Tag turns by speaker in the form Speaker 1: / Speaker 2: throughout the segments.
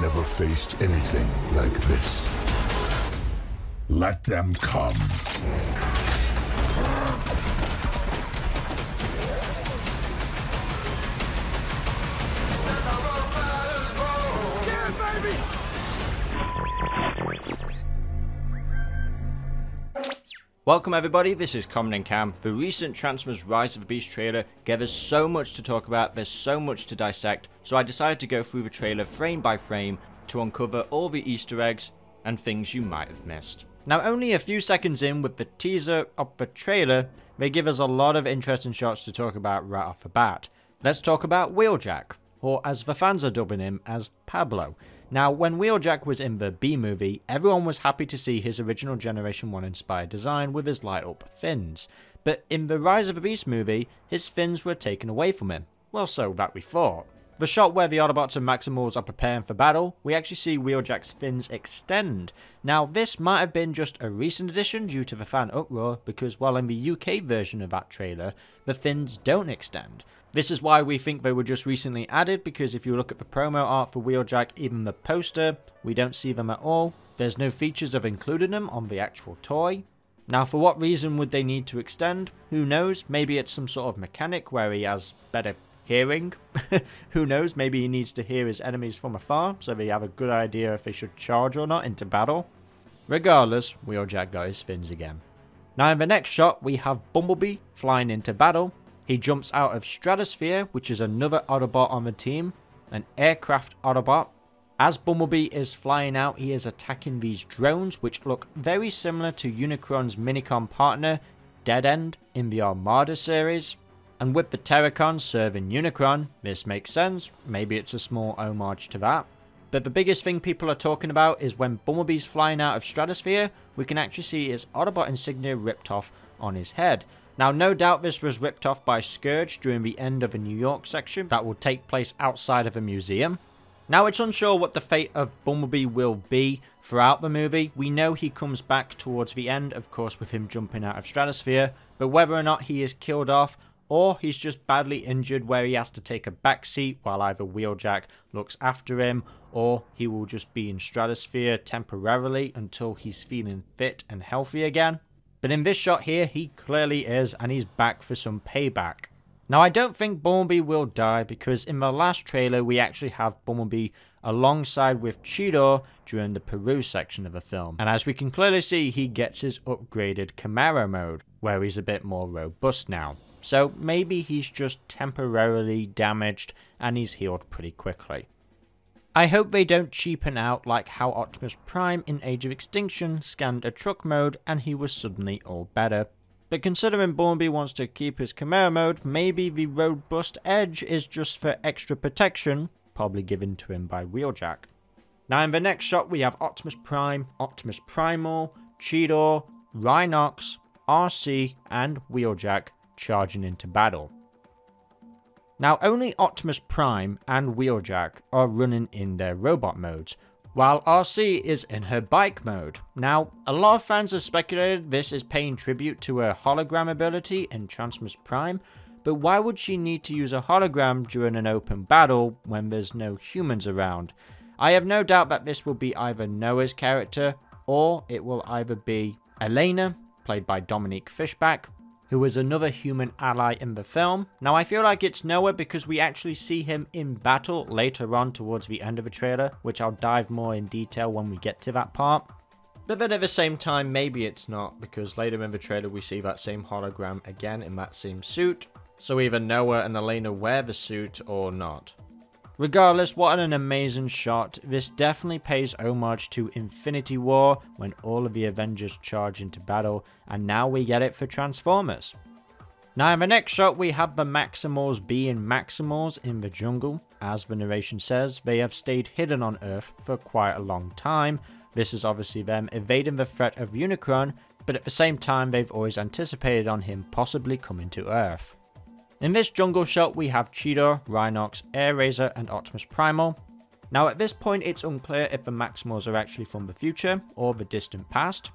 Speaker 1: never faced anything like this. Let them come.
Speaker 2: Welcome everybody, this is Comodin Cam. The recent Transformers Rise of the Beast trailer gave us so much to talk about, there's so much to dissect, so I decided to go through the trailer frame by frame to uncover all the Easter eggs and things you might have missed. Now only a few seconds in with the teaser of the trailer, they give us a lot of interesting shots to talk about right off the bat. Let's talk about Wheeljack, or as the fans are dubbing him as Pablo. Now, when Wheeljack was in the B movie, everyone was happy to see his original Generation 1 inspired design with his light up fins. But in the Rise of the Beast movie, his fins were taken away from him. Well, so that we thought. The shot where the Autobots and Maximals are preparing for battle, we actually see Wheeljack's fins extend. Now, this might have been just a recent addition due to the fan uproar, because while in the UK version of that trailer, the fins don't extend. This is why we think they were just recently added, because if you look at the promo art for Wheeljack, even the poster, we don't see them at all. There's no features of including them on the actual toy. Now for what reason would they need to extend? Who knows? Maybe it's some sort of mechanic where he has better hearing. Who knows? Maybe he needs to hear his enemies from afar, so they have a good idea if they should charge or not into battle. Regardless, Wheeljack got his fins again. Now in the next shot, we have Bumblebee flying into battle. He jumps out of Stratosphere, which is another Autobot on the team, an aircraft Autobot. As Bumblebee is flying out, he is attacking these drones, which look very similar to Unicron's Minicon partner, Dead End, in the Armada series. And with the Terrorcons serving Unicron, this makes sense, maybe it's a small homage to that. But the biggest thing people are talking about is when Bumblebee's flying out of Stratosphere, we can actually see his Autobot insignia ripped off on his head. Now, no doubt this was ripped off by Scourge during the end of a New York section that will take place outside of a museum. Now, it's unsure what the fate of Bumblebee will be throughout the movie. We know he comes back towards the end, of course, with him jumping out of Stratosphere, but whether or not he is killed off or he's just badly injured where he has to take a back seat while either Wheeljack looks after him, or he will just be in Stratosphere temporarily until he's feeling fit and healthy again. But in this shot here, he clearly is, and he's back for some payback. Now, I don't think Bumblebee will die, because in the last trailer, we actually have Bumblebee alongside with Cheetor during the Peru section of the film. And as we can clearly see, he gets his upgraded Camaro mode, where he's a bit more robust now. So maybe he's just temporarily damaged, and he's healed pretty quickly. I hope they don't cheapen out like how Optimus Prime in Age of Extinction scanned a truck mode and he was suddenly all better. But considering Bumblebee wants to keep his Camaro mode, maybe the robust edge is just for extra protection, probably given to him by Wheeljack. Now in the next shot we have Optimus Prime, Optimus Primal, Cheetor, Rhinox, RC and Wheeljack charging into battle. Now only Optimus Prime and Wheeljack are running in their robot modes, while RC is in her bike mode. Now a lot of fans have speculated this is paying tribute to her hologram ability in Transformers Prime, but why would she need to use a hologram during an open battle when there's no humans around? I have no doubt that this will be either Noah's character, or it will either be Elena, played by Dominique Fishback, who is another human ally in the film. Now I feel like it's Noah because we actually see him in battle later on towards the end of the trailer, which I'll dive more in detail when we get to that part. But then at the same time, maybe it's not, because later in the trailer we see that same hologram again in that same suit. So either Noah and Elena wear the suit or not. Regardless, what an amazing shot. This definitely pays homage to Infinity War when all of the Avengers charge into battle, and now we get it for Transformers. Now in the next shot we have the Maximals being Maximals in the jungle. As the narration says, they have stayed hidden on Earth for quite a long time. This is obviously them evading the threat of Unicron, but at the same time they've always anticipated on him possibly coming to Earth. In this jungle shot we have Cheetor, Rhinox, Airazor and Optimus Primal. Now at this point it's unclear if the Maximals are actually from the future or the distant past.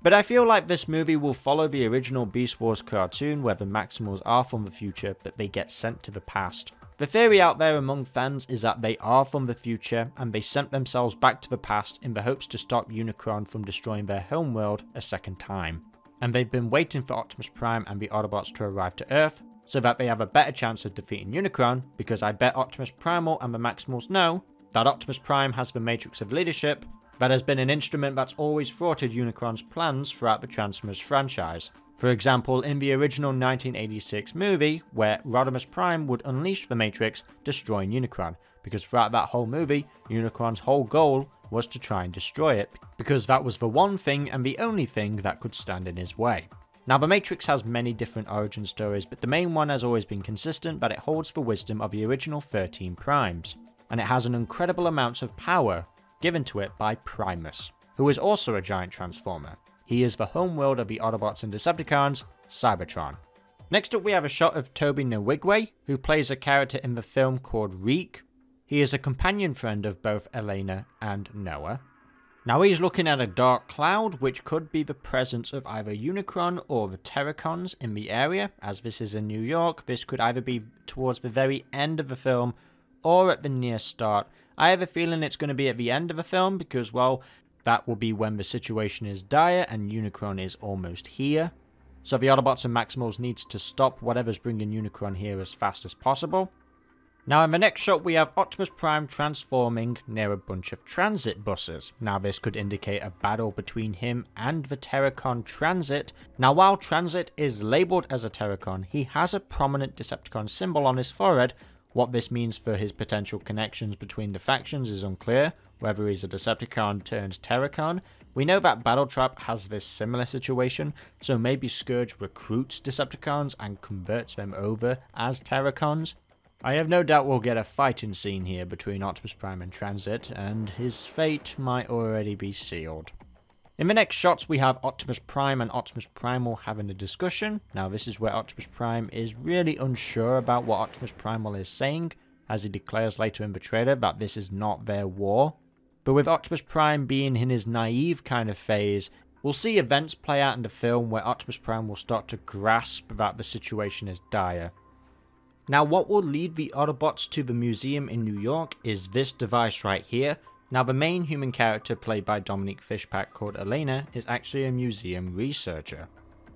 Speaker 2: But I feel like this movie will follow the original Beast Wars cartoon where the Maximals are from the future but they get sent to the past. The theory out there among fans is that they are from the future and they sent themselves back to the past in the hopes to stop Unicron from destroying their homeworld a second time. And they've been waiting for Optimus Prime and the Autobots to arrive to Earth so that they have a better chance of defeating Unicron, because I bet Optimus Primal and the Maximals know that Optimus Prime has the Matrix of Leadership that has been an instrument that's always thwarted Unicron's plans throughout the Transformers franchise. For example, in the original 1986 movie, where Rodimus Prime would unleash the Matrix, destroying Unicron, because throughout that whole movie, Unicron's whole goal was to try and destroy it, because that was the one thing and the only thing that could stand in his way. Now, the Matrix has many different origin stories, but the main one has always been consistent that it holds the wisdom of the original 13 Primes, and it has an incredible amount of power given to it by Primus, who is also a giant transformer. He is the homeworld of the Autobots and Decepticons, Cybertron. Next up we have a shot of Toby Nwigwe, who plays a character in the film called Reek. He is a companion friend of both Elena and Noah. Now he's looking at a dark cloud, which could be the presence of either Unicron or the Terrorcons in the area. As this is in New York, this could either be towards the very end of the film or at the near start. I have a feeling it's going to be at the end of the film because, well, that will be when the situation is dire and Unicron is almost here. So the Autobots and Maximals needs to stop whatever's bringing Unicron here as fast as possible. Now in the next shot we have Optimus Prime transforming near a bunch of transit buses. Now this could indicate a battle between him and the Terrorcon Transit. Now while Transit is labelled as a Terrorcon, he has a prominent Decepticon symbol on his forehead. What this means for his potential connections between the factions is unclear, whether he's a Decepticon turned Terrorcon. We know that Battletrap has this similar situation, so maybe Scourge recruits Decepticons and converts them over as Terrorcons. I have no doubt we'll get a fighting scene here between Optimus Prime and Transit, and his fate might already be sealed. In the next shots we have Optimus Prime and Optimus Primal having a discussion. Now this is where Optimus Prime is really unsure about what Optimus Primal is saying, as he declares later in the trailer that this is not their war. But with Optimus Prime being in his naive kind of phase, we'll see events play out in the film where Optimus Prime will start to grasp that the situation is dire. Now what will lead the Autobots to the museum in New York is this device right here. Now the main human character played by Dominique Fishback called Elena is actually a museum researcher.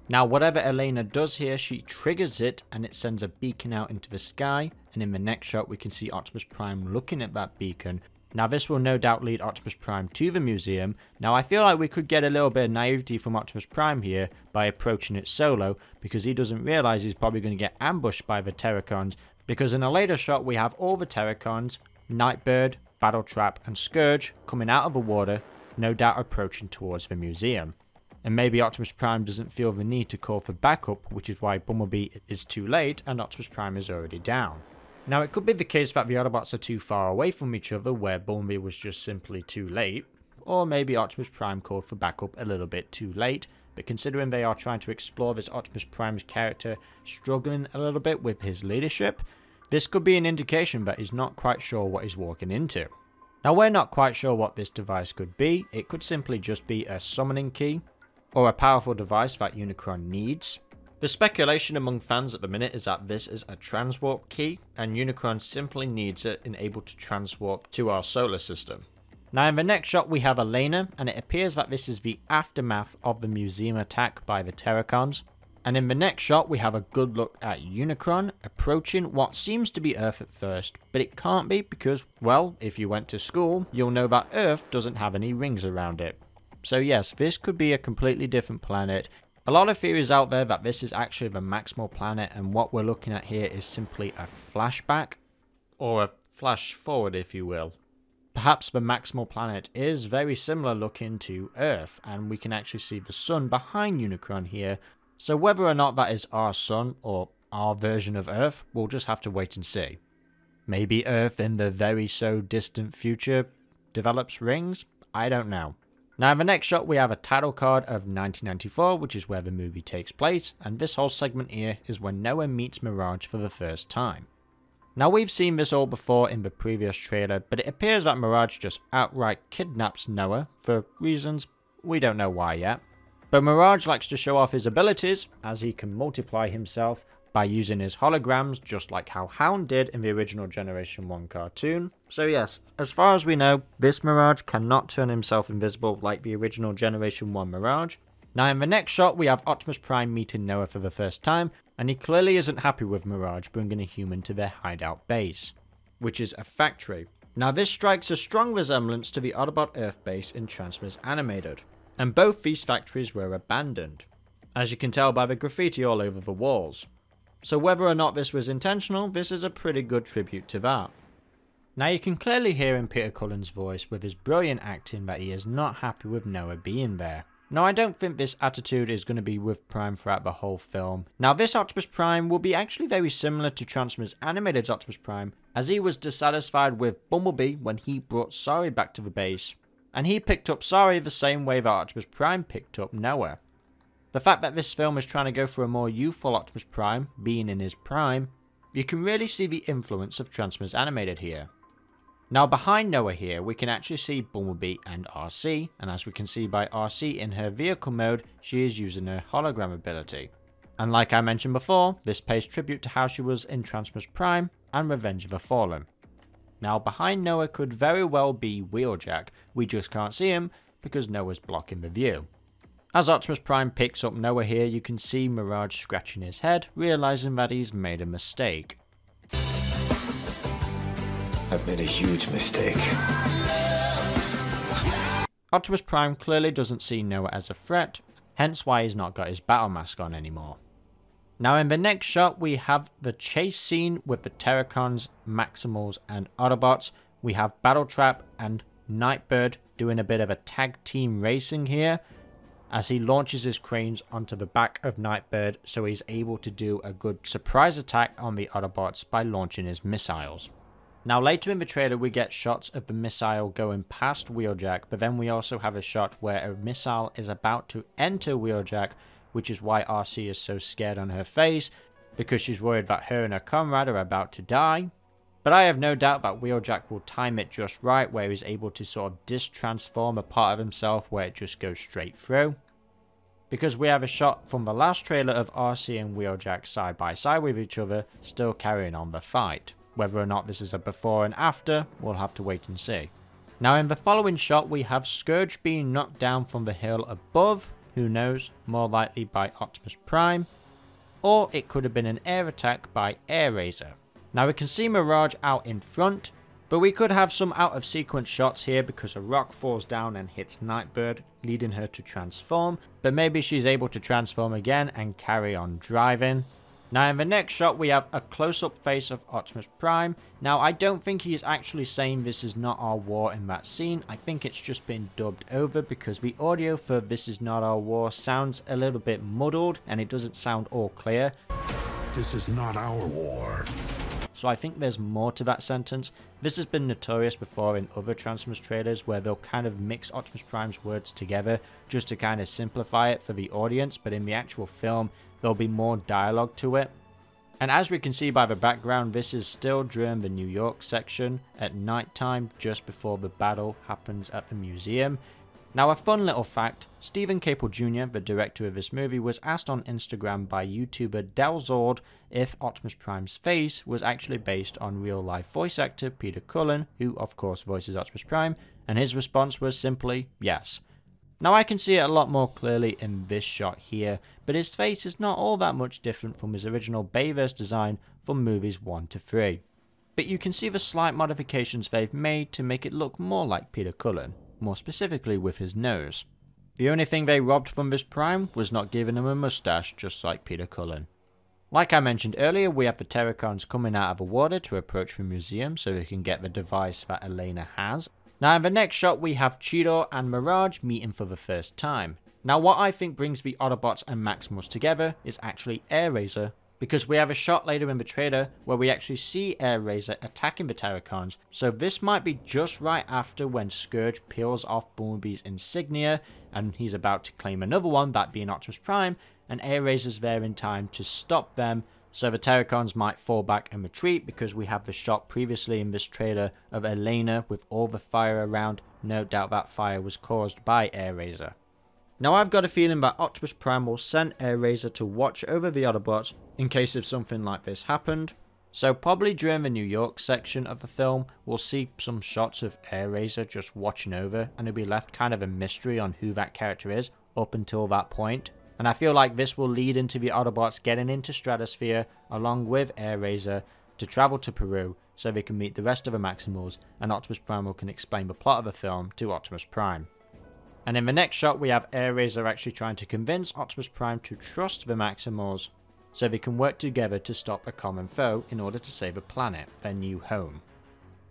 Speaker 2: Now whatever Elena does here, she triggers it and it sends a beacon out into the sky, and in the next shot we can see Optimus Prime looking at that beacon. Now this will no doubt lead Optimus Prime to the museum. Now I feel like we could get a little bit of naivety from Optimus Prime here by approaching it solo, because he doesn't realise he's probably going to get ambushed by the Terrorcons, because in a later shot we have all the Terrorcons, Nightbird, Battletrap and Scourge coming out of the water, no doubt approaching towards the museum. And maybe Optimus Prime doesn't feel the need to call for backup, which is why Bumblebee is too late and Optimus Prime is already down. Now it could be the case that the Autobots are too far away from each other, where Bumblebee was just simply too late, or maybe Optimus Prime called for backup a little bit too late, but considering they are trying to explore this Optimus Prime's character struggling a little bit with his leadership, this could be an indication that he's not quite sure what he's walking into. Now we're not quite sure what this device could be. It could simply just be a summoning key, or a powerful device that Unicron needs. The speculation among fans at the minute is that this is a transwarp key, and Unicron simply needs it and able to transwarp to our solar system. Now in the next shot we have Elena, and it appears that this is the aftermath of the museum attack by the Terrorcons. And in the next shot we have a good look at Unicron approaching what seems to be Earth at first, but it can't be because, well, if you went to school, you'll know that Earth doesn't have any rings around it. So yes, this could be a completely different planet. A lot of theories out there that this is actually the Maximal planet, and what we're looking at here is simply a flashback, or a flash forward if you will. Perhaps the Maximal planet is very similar looking to Earth, and we can actually see the sun behind Unicron here. So whether or not that is our sun or our version of Earth, we'll just have to wait and see. Maybe Earth in the very so distant future develops rings? I don't know. Now in the next shot we have a title card of 1994, which is where the movie takes place, and this whole segment here is when Noah meets Mirage for the first time. Now we've seen this all before in the previous trailer, but it appears that Mirage just outright kidnaps Noah for reasons we don't know why yet. But Mirage likes to show off his abilities, as he can multiply himself by using his holograms, just like how Hound did in the original Generation 1 cartoon. So yes, as far as we know, this Mirage cannot turn himself invisible like the original Generation 1 Mirage. Now in the next shot we have Optimus Prime meeting Noah for the first time, and he clearly isn't happy with Mirage bringing a human to their hideout base, which is a factory. Now this strikes a strong resemblance to the Autobot Earth base in Transformers Animated, and both these factories were abandoned, as you can tell by the graffiti all over the walls. So whether or not this was intentional, this is a pretty good tribute to that. Now you can clearly hear in Peter Cullen's voice with his brilliant acting that he is not happy with Noah being there. Now I don't think this attitude is going to be with Prime throughout the whole film. Now this Optimus Prime will be actually very similar to Transformers Animated's Optimus Prime, as he was dissatisfied with Bumblebee when he brought Sari back to the base, and he picked up Sari the same way that Optimus Prime picked up Noah. The fact that this film is trying to go for a more youthful Optimus Prime, being in his prime, you can really see the influence of Transformers Animated here. Now behind Noah here, we can actually see Bumblebee and RC, and as we can see by RC in her vehicle mode, she is using her hologram ability. And like I mentioned before, this pays tribute to how she was in Transformers Prime and Revenge of the Fallen. Now behind Noah could very well be Wheeljack, we just can't see him because Noah's blocking the view. As Optimus Prime picks up Noah here, you can see Mirage scratching his head, realizing that he's made a mistake.
Speaker 3: I've made a huge mistake.
Speaker 2: Optimus Prime clearly doesn't see Noah as a threat, hence why he's not got his battle mask on anymore. Now in the next shot we have the chase scene with the Terrorcons, Maximals and Autobots. We have Battletrap and Nightbird doing a bit of a tag team racing here, as he launches his cranes onto the back of Nightbird so he's able to do a good surprise attack on the Autobots by launching his missiles. Now later in the trailer we get shots of the missile going past Wheeljack, but then we also have a shot where a missile is about to enter Wheeljack, which is why RC is so scared on her face, because she's worried that her and her comrade are about to die. But I have no doubt that Wheeljack will time it just right, where he's able to sort of distransform a part of himself where it just goes straight through. Because we have a shot from the last trailer of RC and Wheeljack side by side with each other, still carrying on the fight. Whether or not this is a before and after, we'll have to wait and see. Now in the following shot we have Scourge being knocked down from the hill above, who knows, more likely by Optimus Prime, or it could have been an air attack by Airazor. Now we can see Mirage out in front, but we could have some out of sequence shots here because a rock falls down and hits Nightbird, leading her to transform, but maybe she's able to transform again and carry on driving. Now in the next shot we have a close-up face of Optimus Prime. Now I don't think he is actually saying this is not our war in that scene. I think it's just been dubbed over because the audio for this is not our war sounds a little bit muddled and it doesn't sound all clear.
Speaker 1: This is not our war.
Speaker 2: So I think there's more to that sentence. This has been notorious before in other Transformers trailers where they'll kind of mix Optimus Prime's words together just to kind of simplify it for the audience, but in the actual film there'll be more dialogue to it. And as we can see by the background, this is still during the New York section at night time, just before the battle happens at the museum. Now a fun little fact, Steven Caple Jr, the director of this movie, was asked on Instagram by YouTuber Delzord if Optimus Prime's face was actually based on real life voice actor Peter Cullen, who of course voices Optimus Prime, and his response was simply yes. Now I can see it a lot more clearly in this shot here, but his face is not all that much different from his original Bayverse design from movies 1 to 3. But you can see the slight modifications they've made to make it look more like Peter Cullen, more specifically with his nose. The only thing they robbed from this Prime was not giving him a mustache just like Peter Cullen. Like I mentioned earlier, we have the Terrorcons coming out of the water to approach the museum so they can get the device that Elena has. Now in the next shot we have Cheetor and Mirage meeting for the first time. Now what I think brings the Autobots and Maximals together is actually Airazor, because we have a shot later in the trailer where we actually see Airazor attacking the Terrorcons, so this might be just right after when Scourge peels off Bumblebee's insignia and he's about to claim another one, that being Optimus Prime, and Airazor's there in time to stop them. So the Terrorcons might fall back and retreat because we have the shot previously in this trailer of Elena with all the fire around. No doubt that fire was caused by Airazor. Now I've got a feeling that Optimus Prime will send Airazor to watch over the Autobots in case if something like this happened. So probably during the New York section of the film, we'll see some shots of Airazor just watching over, and it'll be left kind of a mystery on who that character is up until that point. And I feel like this will lead into the Autobots getting into Stratosphere along with Airazor to travel to Peru so they can meet the rest of the Maximals, and Optimus Primal can explain the plot of the film to Optimus Prime. And in the next shot we have Airazor actually trying to convince Optimus Prime to trust the Maximals so they can work together to stop a common foe in order to save the planet, their new home.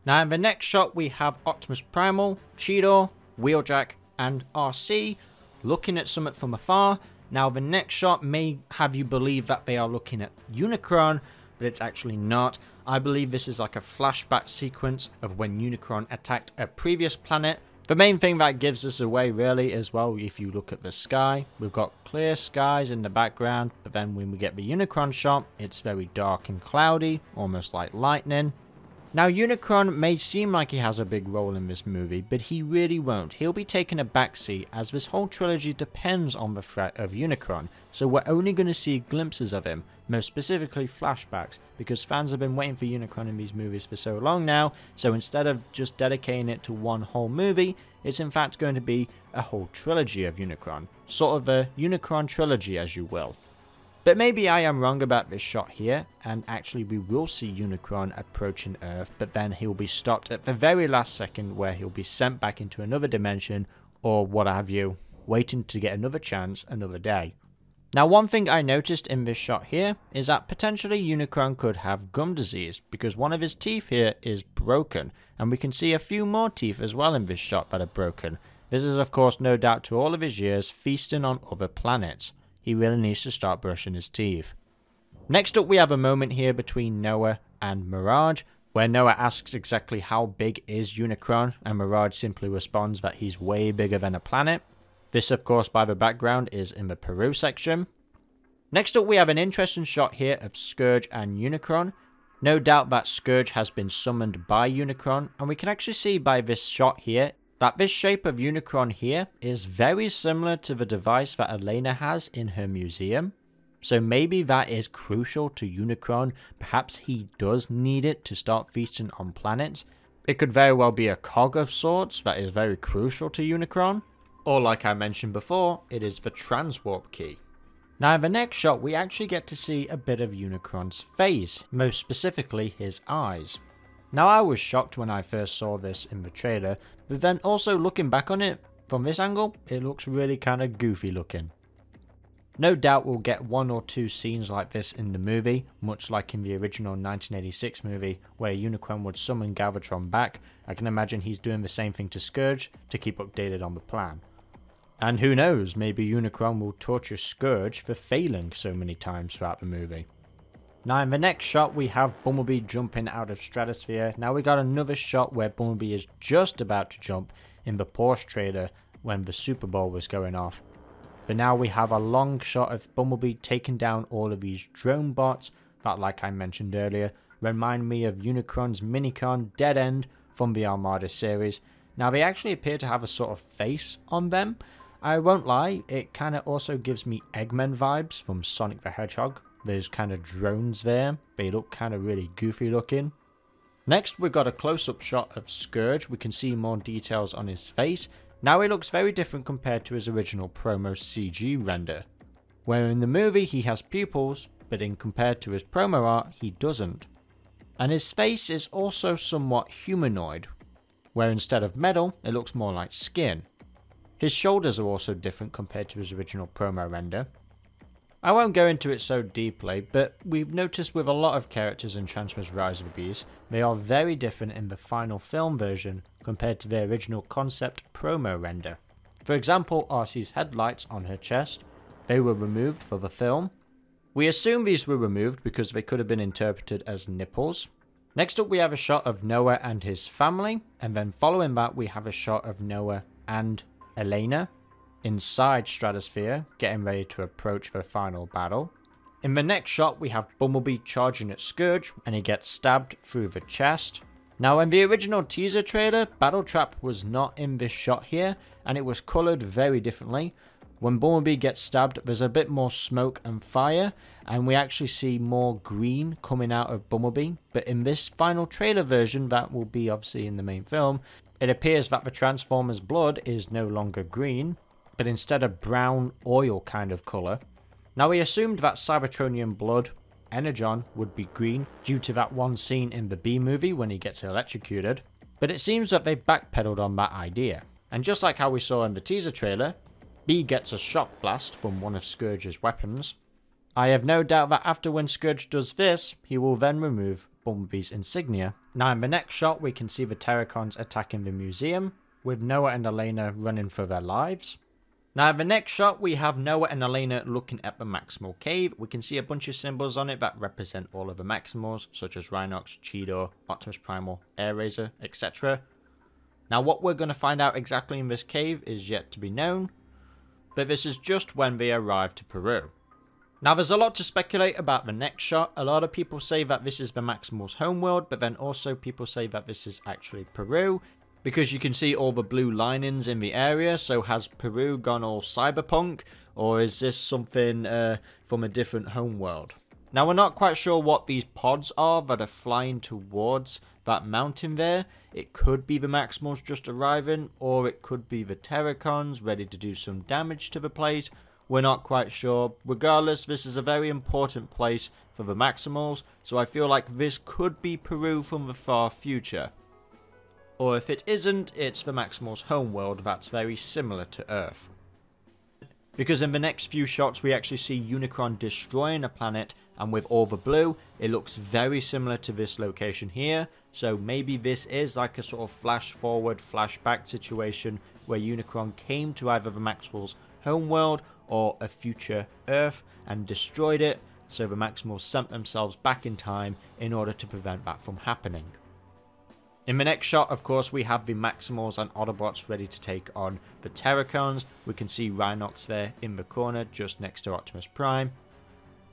Speaker 2: Now in the next shot we have Optimus Primal, Cheetor, Wheeljack and RC looking at something from afar. Now the next shot may have you believe that they are looking at Unicron, but it's actually not. I believe this is like a flashback sequence of when Unicron attacked a previous planet. The main thing that gives us away really as well, if you look at the sky, we've got clear skies in the background, but then when we get the Unicron shot, it's very dark and cloudy, almost like lightning. Now Unicron may seem like he has a big role in this movie, but he really won't. He'll be taking a backseat as this whole trilogy depends on the threat of Unicron, so we're only going to see glimpses of him, most specifically flashbacks, because fans have been waiting for Unicron in these movies for so long now, so instead of just dedicating it to one whole movie, it's in fact going to be a whole trilogy of Unicron, sort of a Unicron trilogy as you will. But maybe I am wrong about this shot here, and actually we will see Unicron approaching Earth, but then he'll be stopped at the very last second where he'll be sent back into another dimension, or what have you, waiting to get another chance another day. Now one thing I noticed in this shot here is that potentially Unicron could have gum disease, because one of his teeth here is broken, and we can see a few more teeth as well in this shot that are broken. This is of course no doubt to all of his years feasting on other planets. He really needs to start brushing his teeth. Next up we have a moment here between Noah and Mirage, where Noah asks exactly how big is Unicron, and Mirage simply responds that he's way bigger than a planet. This of course by the background is in the Peru section. Next up we have an interesting shot here of Scourge and Unicron. No doubt that Scourge has been summoned by Unicron, and we can actually see by this shot here that this shape of Unicron here is very similar to the device that Elena has in her museum. So maybe that is crucial to Unicron. Perhaps he does need it to start feasting on planets. It could very well be a cog of sorts that is very crucial to Unicron. Or like I mentioned before, it is the transwarp key. Now in the next shot we actually get to see a bit of Unicron's face, most specifically his eyes. Now I was shocked when I first saw this in the trailer, but then also looking back on it from this angle, it looks really kind of goofy looking. No doubt we'll get one or two scenes like this in the movie, much like in the original 1986 movie where Unicron would summon Galvatron back. I can imagine he's doing the same thing to Scourge to keep updated on the plan. And who knows, maybe Unicron will torture Scourge for failing so many times throughout the movie. Now in the next shot we have Bumblebee jumping out of Stratosphere. Now we got another shot where Bumblebee is just about to jump in the Porsche trailer when the Super Bowl was going off. But now we have a long shot of Bumblebee taking down all of these drone bots that, like I mentioned earlier, remind me of Unicron's Minicon Dead End from the Armada series. Now they actually appear to have a sort of face on them. I won't lie, it kind of also gives me Eggman vibes from Sonic the Hedgehog. Those kind of drones there, they look kind of really goofy looking. Next we've got a close-up shot of Scourge. We can see more details on his face. Now he looks very different compared to his original promo CG render, where in the movie he has pupils, but in compared to his promo art he doesn't. And his face is also somewhat humanoid, where instead of metal it looks more like skin. His shoulders are also different compared to his original promo render. I won't go into it so deeply, but we've noticed with a lot of characters in Transformers Rise of the Beast, they are very different in the final film version compared to their original concept promo render. For example, RC's headlights on her chest, they were removed for the film. We assume these were removed because they could have been interpreted as nipples. Next up we have a shot of Noah and his family, and then following that we have a shot of Noah and Elena inside Stratosphere, getting ready to approach the final battle. In the next shot we have Bumblebee charging at Scourge, and he gets stabbed through the chest. Now in the original teaser trailer, Battletrap was not in this shot here, and it was coloured very differently. When Bumblebee gets stabbed, there's a bit more smoke and fire, and we actually see more green coming out of Bumblebee. But in this final trailer version, that will be obviously in the main film, it appears that the Transformers' blood is no longer green, but instead a brown oil kind of colour. Now we assumed that Cybertronian blood, Energon, would be green due to that one scene in the B movie when he gets electrocuted, but it seems that they've backpedaled on that idea. And just like how we saw in the teaser trailer, B gets a shock blast from one of Scourge's weapons. I have no doubt that after when Scourge does this, he will then remove Bumblebee's insignia. Now in the next shot we can see the Terrorcons attacking the museum, with Noah and Elena running for their lives. Now in the next shot we have Noah and Elena looking at the Maximal cave. We can see a bunch of symbols on it that represent all of the Maximals, such as Rhinox, Cheetor, Optimus Primal, Airraiser, etc. Now what we're going to find out exactly in this cave is yet to be known, but this is just when they arrive to Peru. Now there's a lot to speculate about the next shot. A lot of people say that this is the Maximals' homeworld, but then also people say that this is actually Peru, because you can see all the blue linings in the area. So has Peru gone all cyberpunk, or is this something from a different homeworld? Now we're not quite sure what these pods are that are flying towards that mountain there. It could be the Maximals just arriving, or it could be the Terrorcons ready to do some damage to the place. We're not quite sure. Regardless, this is a very important place for the Maximals, so I feel like this could be Peru from the far future. Or if it isn't, it's the Maximals' homeworld that's very similar to Earth. Because in the next few shots we actually see Unicron destroying a planet, and with all the blue, it looks very similar to this location here. So maybe this is like a sort of flash forward, flashback situation where Unicron came to either the Maximals' homeworld or a future Earth and destroyed it, so the Maximals sent themselves back in time in order to prevent that from happening. In the next shot, of course, we have the Maximals and Autobots ready to take on the Terrorcons. We can see Rhinox there in the corner just next to Optimus Prime.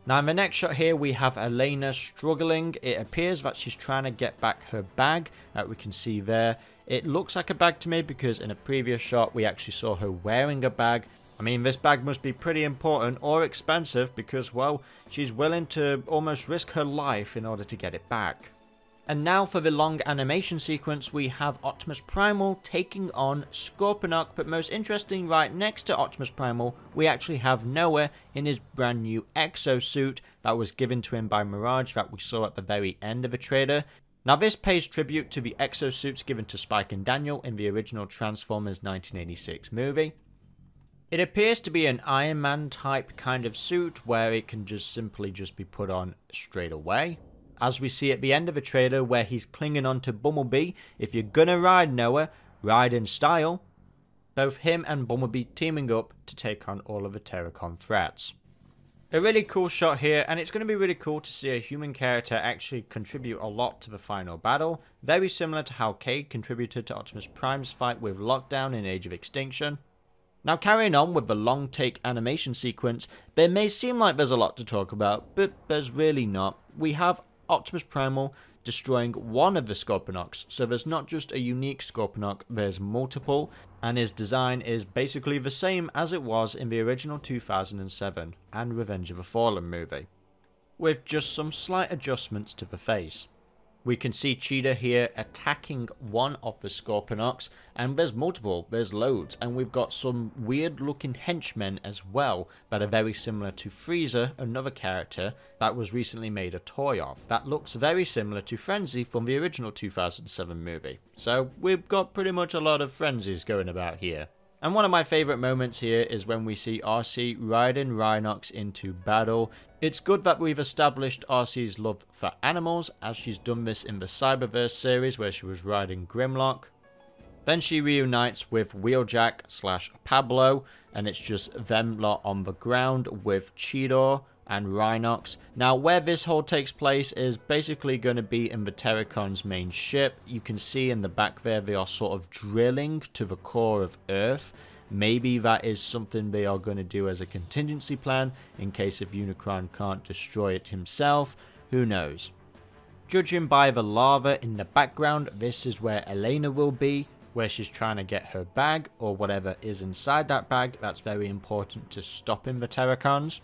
Speaker 2: Now in the next shot here we have Elena struggling. It appears that she's trying to get back her bag that we can see there. It looks like a bag to me because in a previous shot we actually saw her wearing a bag. I mean, this bag must be pretty important or expensive because, well, she's willing to almost risk her life in order to get it back. And now for the long animation sequence, we have Optimus Primal taking on Scorponok, but most interesting, right next to Optimus Primal, we actually have Noah in his brand new exosuit that was given to him by Mirage that we saw at the very end of the trailer. Now this pays tribute to the exosuits given to Spike and Daniel in the original Transformers 1986 movie. It appears to be an Iron Man type kind of suit where it can just simply be put on straight away. As we see at the end of the trailer where he's clinging on to Bumblebee. If you're gonna ride Noah, ride in style. Both him and Bumblebee teaming up to take on all of the Terrorcon threats. A really cool shot here, and it's going to be really cool to see a human character actually contribute a lot to the final battle. Very similar to how Cade contributed to Optimus Prime's fight with Lockdown in Age of Extinction. Now carrying on with the long take animation sequence, there may seem like there's a lot to talk about, but there's really not. We have Optimus Primal destroying one of the Scorponoks, so there's not just a unique Scorponok, there's multiple, and his design is basically the same as it was in the original 2007 and Revenge of the Fallen movie, with just some slight adjustments to the face. We can see Cheetah here attacking one of the Scorponoks, and there's multiple, there's loads, and we've got some weird looking henchmen as well that are very similar to Freezer, another character that was recently made a toy of, that looks very similar to Frenzy from the original 2007 movie. So we've got pretty much a lot of Frenzies going about here. And one of my favourite moments here is when we see RC riding Rhinox into battle. It's good that we've established RC's love for animals, as she's done this in the Cyberverse series where she was riding Grimlock. Then she reunites with Wheeljack / Pablo, and it's just them lot on the ground with Cheetor and Rhinox. Now where this whole takes place is basically going to be in the Terrorcon's main ship. You can see in the back there they are sort of drilling to the core of Earth. Maybe that is something they are going to do as a contingency plan in case if Unicron can't destroy it himself. Who knows? Judging by the lava in the background, this is where Elena will be. where she's trying to get her bag or whatever is inside that bag. That's very important to stopping the Terrorcons.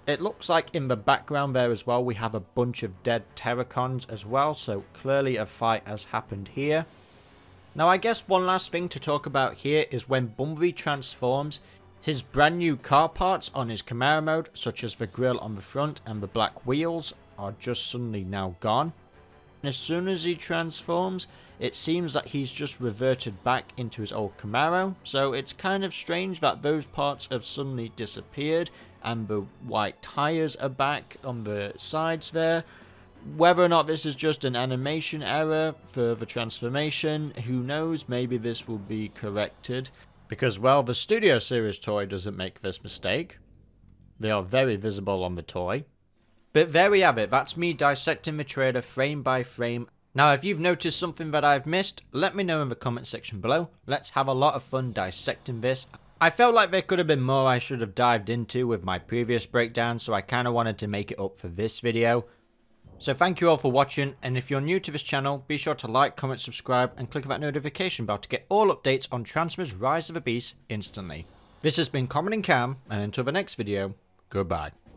Speaker 2: It looks like in the background there as well we have a bunch of dead Terrorcons as well, so clearly a fight has happened here. Now I guess one last thing to talk about here is when Bumblebee transforms, his brand new car parts on his Camaro mode, such as the grille on the front and the black wheels, are just suddenly now gone. And as soon as he transforms, it seems that he's just reverted back into his old Camaro, so it's kind of strange that those parts have suddenly disappeared and the white tires are back on the sides there. Whether or not this is just an animation error for the transformation, who knows, maybe this will be corrected. Because, well, the Studio Series toy doesn't make this mistake. They are very visible on the toy. But there we have it, that's me dissecting the trailer frame by frame. Now if you've noticed something that I've missed, let me know in the comment section below. Let's have a lot of fun dissecting this. I felt like there could have been more I should have dived into with my previous breakdown, so I kind of wanted to make it up for this video. So thank you all for watching, and if you're new to this channel, be sure to like, comment, subscribe, and click that notification bell to get all updates on Transformers Rise of the Beast instantly. This has been Comodin Cam, and until the next video, goodbye.